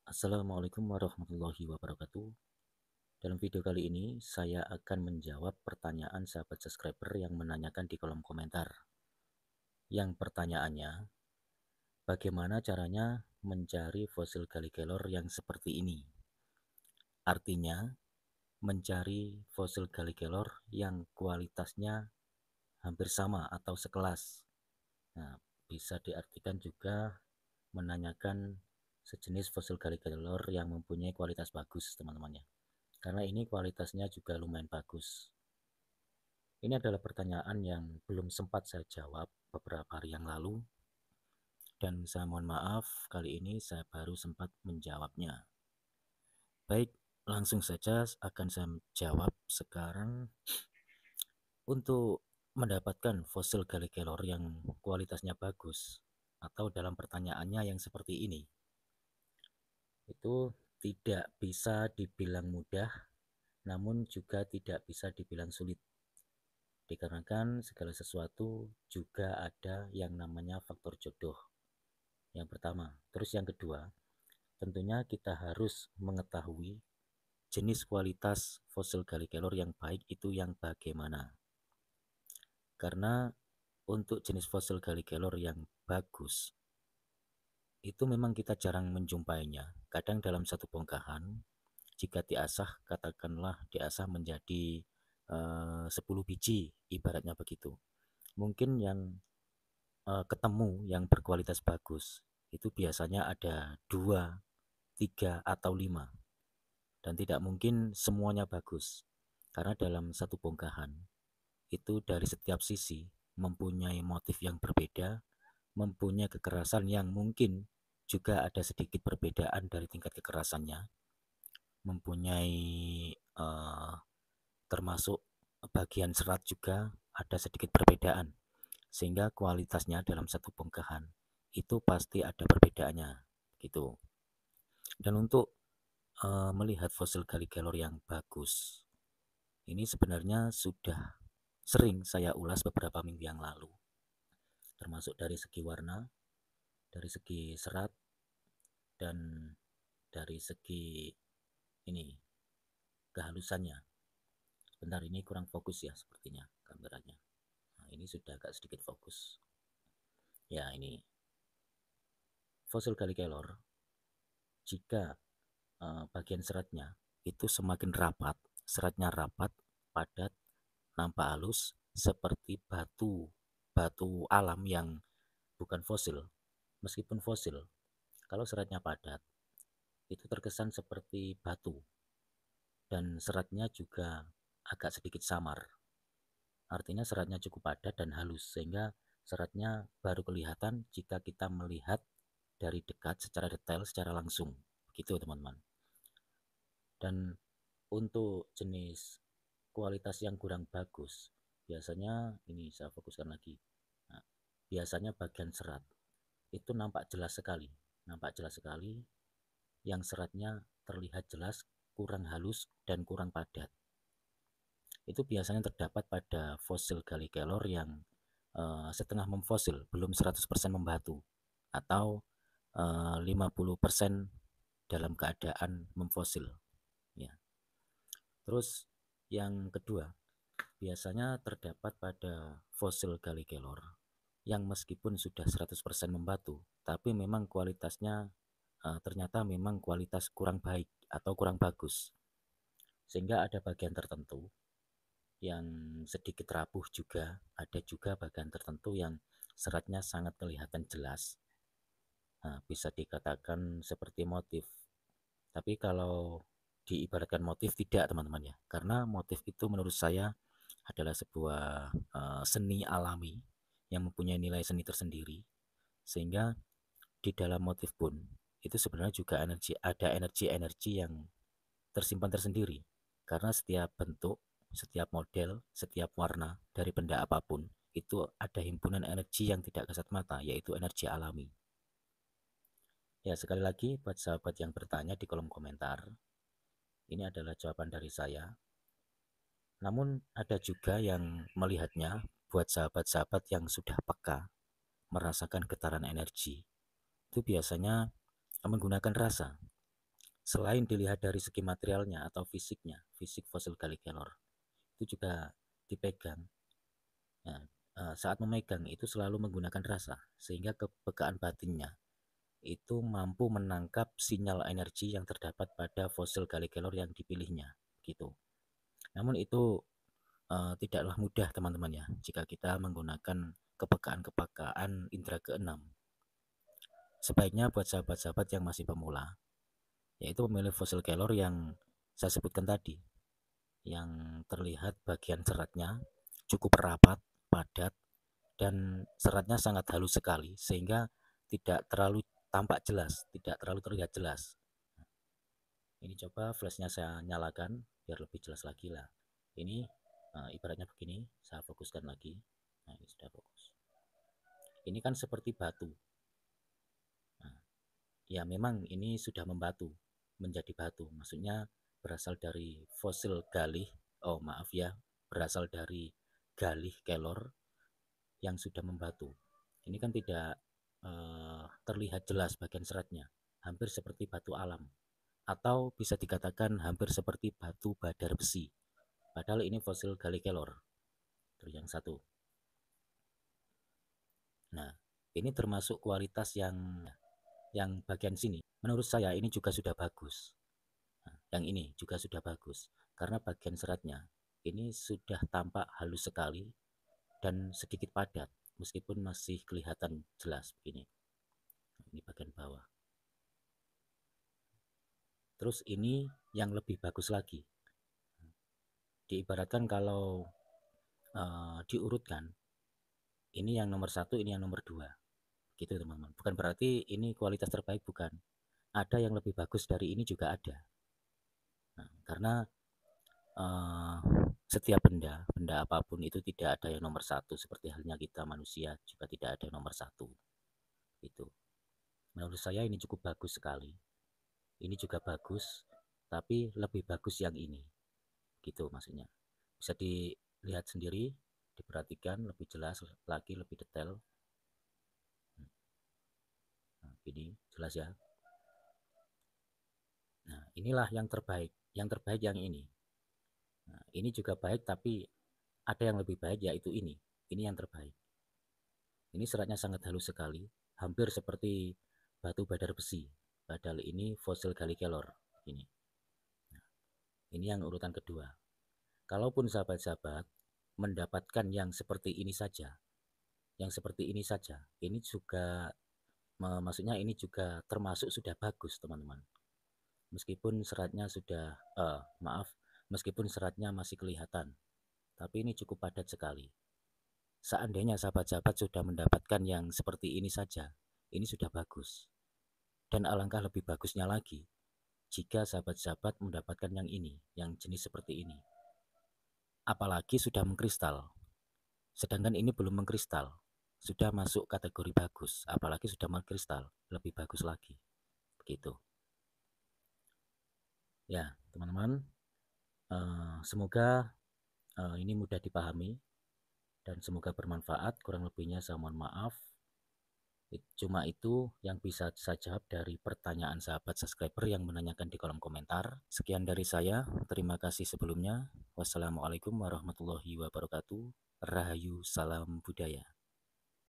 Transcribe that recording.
Assalamualaikum warahmatullahi wabarakatuh. Dalam video kali ini, saya akan menjawab pertanyaan sahabat subscriber yang menanyakan di kolom komentar. Yang pertanyaannya, bagaimana caranya mencari fosil Gallikelor yang seperti ini? Artinya, mencari fosil Gallikelor yang kualitasnya hampir sama atau sekelas. Nah, bisa diartikan juga menanyakan sejenis fosil Gallikelor yang mempunyai kualitas bagus, teman-temannya. Karena ini kualitasnya juga lumayan bagus. Ini adalah pertanyaan yang belum sempat saya jawab beberapa hari yang lalu, dan saya mohon maaf kali ini saya baru sempat menjawabnya. Baik, langsung saja akan saya jawab sekarang. Untuk mendapatkan fosil Gallikelor yang kualitasnya bagus, atau dalam pertanyaannya yang seperti ini, itu tidak bisa dibilang mudah, namun juga tidak bisa dibilang sulit. Dikarenakan segala sesuatu juga ada yang namanya faktor jodoh. Yang pertama, terus yang kedua, tentunya kita harus mengetahui jenis kualitas fosil Gallikelor yang baik itu yang bagaimana. Karena untuk jenis fosil Gallikelor yang bagus, itu memang kita jarang menjumpainya. Kadang dalam satu bongkahan, jika diasah, katakanlah diasah menjadi 10 biji, ibaratnya begitu. Mungkin yang ketemu yang berkualitas bagus itu biasanya ada 2, 3, atau 5, dan tidak mungkin semuanya bagus karena dalam satu bongkahan itu dari setiap sisi mempunyai motif yang berbeda, mempunyai kekerasan yang mungkin juga ada sedikit perbedaan dari tingkat kekerasannya, mempunyai termasuk bagian serat juga ada sedikit perbedaan, sehingga kualitasnya dalam satu bongkahan itu pasti ada perbedaannya gitu. Dan untuk melihat fosil Gallikelor yang bagus, ini sebenarnya sudah sering saya ulas beberapa minggu yang lalu, termasuk dari segi warna, dari segi serat, dan dari segi ini kehalusannya. Bentar, ini kurang fokus ya sepertinya kameranya. Nah, ini sudah agak sedikit fokus. Ya, ini fosil Gallikelor, jika bagian seratnya itu semakin rapat, seratnya rapat, padat, nampak halus seperti batu alam yang bukan fosil. Meskipun fosil, kalau seratnya padat, itu terkesan seperti batu, dan seratnya juga agak sedikit samar. Artinya seratnya cukup padat dan halus, sehingga seratnya baru kelihatan jika kita melihat dari dekat secara detail, secara langsung. Begitu teman-teman. Dan untuk jenis kualitas yang kurang bagus, biasanya ini saya fokuskan lagi. Nah, biasanya bagian serat itu nampak jelas sekali, yang seratnya terlihat jelas, kurang halus dan kurang padat. Itu biasanya terdapat pada fosil Gallikelor yang setengah memfosil, belum 100% membatu, atau 50% dalam keadaan memfosil ya. Terus yang kedua, biasanya terdapat pada fosil Gallikelor yang meskipun sudah 100% membatu, tapi memang kualitasnya ternyata memang kualitas kurang baik atau kurang bagus. Sehingga ada bagian tertentu yang sedikit rapuh juga, ada juga bagian tertentu yang seratnya sangat kelihatan jelas. Nah, bisa dikatakan seperti motif. Tapi kalau diibaratkan motif tidak, teman-teman ya. Karena motif itu menurut saya adalah sebuah seni alami yang mempunyai nilai seni tersendiri. Sehingga di dalam motif pun itu sebenarnya juga ada energi-energi yang tersimpan tersendiri. Karena setiap bentuk, setiap model, setiap warna dari benda apapun itu ada himpunan energi yang tidak kasat mata, yaitu energi alami. Ya, sekali lagi buat sahabat yang bertanya di kolom komentar, ini adalah jawaban dari saya. Namun ada juga yang melihatnya, buat sahabat-sahabat yang sudah peka merasakan getaran energi, itu biasanya menggunakan rasa. selain dilihat dari segi materialnya atau fisiknya, fisik fosil Gallikelor, itu juga dipegang. Nah, saat memegang itu selalu menggunakan rasa, sehingga kepekaan batinnya itu mampu menangkap sinyal energi yang terdapat pada fosil Gallikelor yang dipilihnya, gitu. Namun itu tidaklah mudah teman-teman ya, jika kita menggunakan kepekaan-kepekaan indera keenam. Sebaiknya buat sahabat-sahabat yang masih pemula, yaitu memilih fosil kelor yang saya sebutkan tadi, yang terlihat bagian seratnya cukup rapat, padat, dan seratnya sangat halus sekali, sehingga tidak terlalu tampak jelas, tidak terlalu terlihat jelas. Ini coba flashnya saya nyalakan biar lebih jelas lagi lah. Ini ibaratnya begini, saya fokuskan lagi. Nah, ini sudah fokus. Ini kan seperti batu. Nah, ya memang ini sudah membatu, menjadi batu. Maksudnya berasal dari fosil galih. Oh maaf ya, berasal dari galih kelor yang sudah membatu. Ini kan tidak terlihat jelas bagian seratnya, hampir seperti batu alam, atau bisa dikatakan hampir seperti batu badar besi. Padahal ini fosil galih kelor. Itu yang satu. Nah, ini termasuk kualitas yang bagian sini. Menurut saya ini juga sudah bagus. Nah, yang ini juga sudah bagus karena bagian seratnya ini sudah tampak halus sekali dan sedikit padat meskipun masih kelihatan jelas begini. Ini bagian bawah. Terus ini yang lebih bagus lagi. Diibaratkan kalau diurutkan, ini yang nomor satu, ini yang nomor dua. Gitu teman-teman. Bukan berarti ini kualitas terbaik, bukan. Ada yang lebih bagus dari ini juga ada. Nah, karena setiap benda apapun itu tidak ada yang nomor satu, seperti halnya kita manusia juga tidak ada yang nomor satu. Itu. Menurut saya ini cukup bagus sekali. Ini juga bagus, tapi lebih bagus yang ini. Gitu maksudnya. Bisa dilihat sendiri, diperhatikan lebih jelas lagi, lebih detail. Nah, ini jelas ya. Nah, inilah yang terbaik. Yang terbaik yang ini. Nah, ini juga baik, tapi ada yang lebih baik, yaitu ini. Ini yang terbaik. Ini seratnya sangat halus sekali, hampir seperti batu badar besi. Padahal ini fosil Gallikelor. Ini. Nah, ini yang urutan kedua. Kalaupun sahabat-sahabat mendapatkan yang seperti ini saja, ini juga maksudnya ini juga termasuk sudah bagus teman-teman. Meskipun seratnya sudah meskipun seratnya masih kelihatan, tapi ini cukup padat sekali. Seandainya sahabat-sahabat sudah mendapatkan yang seperti ini saja, ini sudah bagus. Dan alangkah lebih bagusnya lagi jika sahabat-sahabat mendapatkan yang ini, yang jenis seperti ini. Apalagi sudah mengkristal. Sedangkan ini belum mengkristal, sudah masuk kategori bagus. Apalagi sudah mengkristal, lebih bagus lagi. Begitu. Ya, teman-teman, semoga ini mudah dipahami dan semoga bermanfaat. Kurang lebihnya saya mohon maaf. Cuma itu yang bisa saya jawab dari pertanyaan sahabat subscriber yang menanyakan di kolom komentar. Sekian dari saya. Terima kasih sebelumnya. Wassalamualaikum warahmatullahi wabarakatuh. Rahayu, salam budaya.